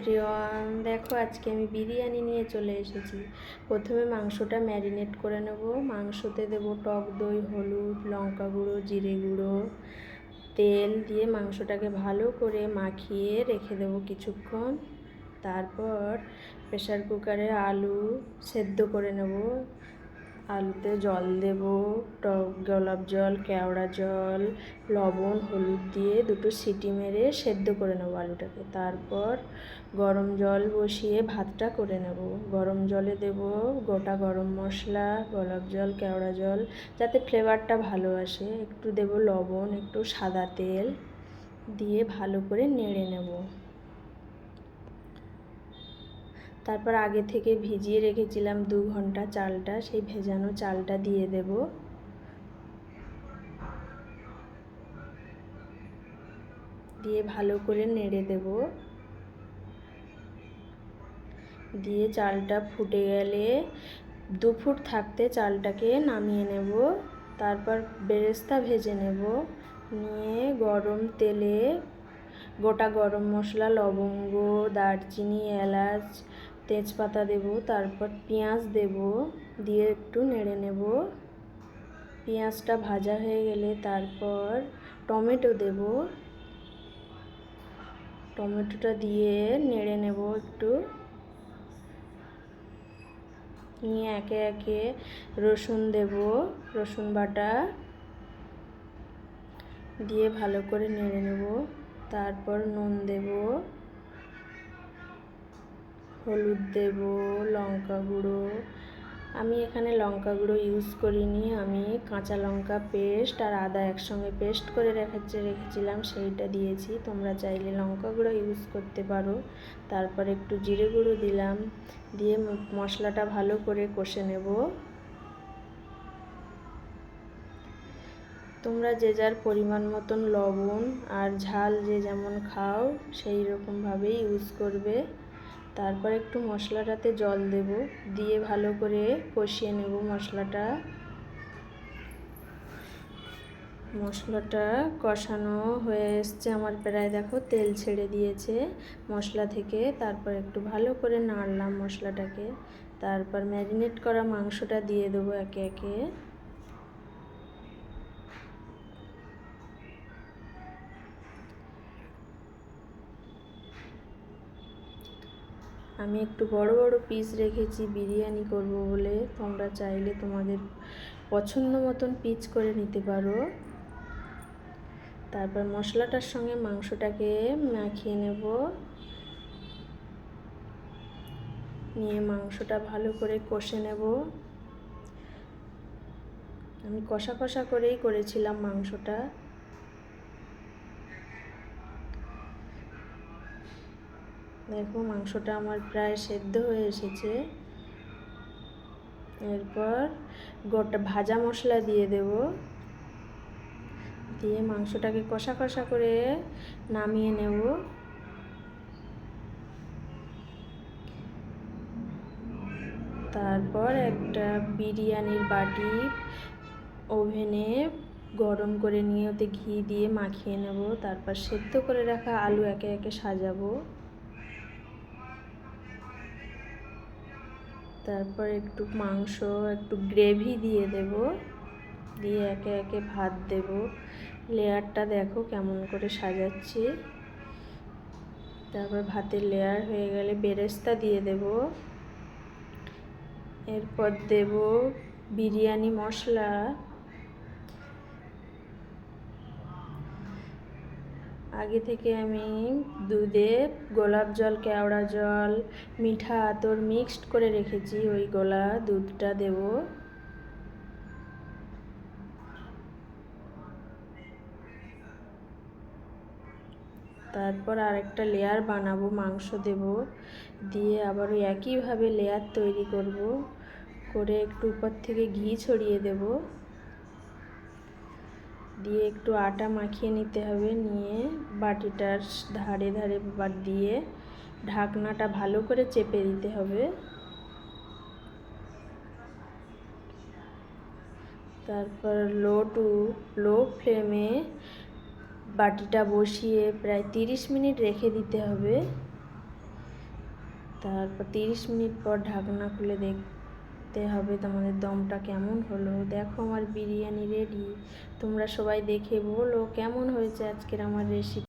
Everyone, দেখো আজকে আমি বিরিয়ানি নিয়ে চলে এসেছি। প্রথমে মাংসটা ম্যারিনেট করে নেব। মাংসতে দেব টক দই, হলুদ, লঙ্কা গুঁড়ো, জিরে গুঁড়ো, তেল দিয়ে মাংসটাকে ভালো করে মাখিয়ে রেখে দেব কিছুক্ষণ। তারপর প্রেসার কুকারে আলু সেদ্ধ করে নেব। আলুতে জল দেব, টক গোলাপ জল, কেওড়া জল, লবণ, হলুদ দিয়ে দুটো সিটি মেরে সেদ্ধ করে নেব আলুটাকে। তারপর গরম জল বসিয়ে ভাতটা করে নেব। গরম জলে দেব গোটা গরম মশলা, গোলাপ জল, কেওড়া জল, যাতে ফ্লেভারটা ভালো আসে। একটু দেব লবণ, একটু সাদা তেল দিয়ে ভালো করে নেড়ে নেব। তারপর আগে থেকে ভিজিয়ে রেখেছিলাম 2 ঘন্টা চালটা, সেই ভেজানো চালটা দিয়ে দেব। দিয়ে ভালো করে নেড়ে দেব। দিয়ে চালটা ফুটে গেলে 2 ফুট থাকতে চালটাকে নামিয়ে নেব। তারপর বেরেস্তা ভেজে নেব। নিয়ে গরম তেলে গোটা গরম মশলা, লবঙ্গ, দারচিনি, এলাচ, তেজপাতা দেব। তারপর পেঁয়াজ দেব, দিয়ে একটু নেড়ে নেব। পেঁয়াজটা ভাজা হয়ে গেলে তারপর টমেটো দেব। টমেটোটা দিয়ে নেড়ে নেব একটু। নিয়ে একে একে রসুন দেব, রসুন বাটা দিয়ে ভালো করে নেড়ে নেব। তারপর নুন দেব, হলুদ দেব, লঙ্কা গুঁড়ো। আমি এখানে লঙ্কা গুঁড়ো ইউজ করিনি, আমি কাঁচা লঙ্কা পেস্ট আর আদা একসঙ্গে পেস্ট করে রেখেছিলাম, সেইটা দিয়েছি। তোমরা চাইলে লঙ্কা গুঁড়ো ইউজ করতে পারো। তারপর একটু জিরে গুঁড়ো দিলাম, দিয়ে মশলাটা ভালো করে কষে নেব। তোমরা যে যার পরিমাণ মতন লবণ আর ঝাল যে যেমন খাও সেই রকমভাবেই ইউজ করবে। তারপর একটু মশলাটাতে জল দেব, দিয়ে ভালো করে কষিয়ে নেব মশলাটা। মশলাটা কষানো হয়ে এসছে আমার, প্রায় দেখো তেল ছেড়ে দিয়েছে মশলা থেকে। তারপর একটু ভালো করে নাড়লাম মশলাটাকে। তারপর ম্যারিনেট করা মাংসটা দিয়ে দেবো একে একে। আমি একটু বড় বড় পিস রেখেছি বিরিয়ানি করব বলে, তোমরা চাইলে তোমাদের পছন্দ মতন পিস করে নিতে পারো। তারপর মশলাটার সঙ্গে মাংসটাকে মাখিয়ে নেব। নিয়ে মাংসটা ভালো করে কষে নেব। আমি কষা কষা করেই করেছিলাম মাংসটা। দেখো মাংসটা আমার প্রায় সেদ্ধ হয়ে এসেছে। এরপর গোটা ভাজা মশলা দিয়ে দেব, দিয়ে মাংসটাকে কষা কষা করে নামিয়ে নেব। তারপর একটা বিরিয়ানির বাটি ওভেনে গরম করে নিয়ে ওতে ঘি দিয়ে মাখিয়ে নেব। তারপর সেদ্ধ করে রাখা আলু একে একে সাজাবো। তারপর একটু মাংস, একটু গ্রেভি দিয়ে দেব, দিয়ে একে একে ভাত দেব। লেয়ারটা দেখো কেমন করে সাজাচ্ছি। তারপর ভাতের লেয়ার হয়ে গেলে বেরেস্তা দিয়ে দেব। এরপর দেব বিরিয়ানি মশলা। আগে থেকে আমি দুধে গোলাপ জল, কেওড়া জল, মিঠা আতর মিক্সড করে রেখেছি, ওই গোলা দুধটা দেব। তারপর আরেকটা লেয়ার বানাবো, মাংস দেব, দিয়ে আবার ওই একইভাবে লেয়ার তৈরি করব। করে একটু উপর থেকে ঘি ছড়িয়ে দেব, দিয়ে একটু আটা মাখিয়ে নিতে হবে। নিয়ে বাটিটার ধারে ধারে দিয়ে ঢাকনাটা ভালো করে চেপে দিতে হবে। তারপর লো ফ্লেমে বাটিটা বসিয়ে প্রায় 30 মিনিট রেখে দিতে হবে। তারপর 30 মিনিট পর ঢাকনা খুলে দেখতে হবে তোমাদের দমটা কেমন হলো। দেখো আমার বিরিয়ানি রেডি। তোমরা সবাই দেখে বলো কেমন হয়েছে আজকের আমার রেসিপি।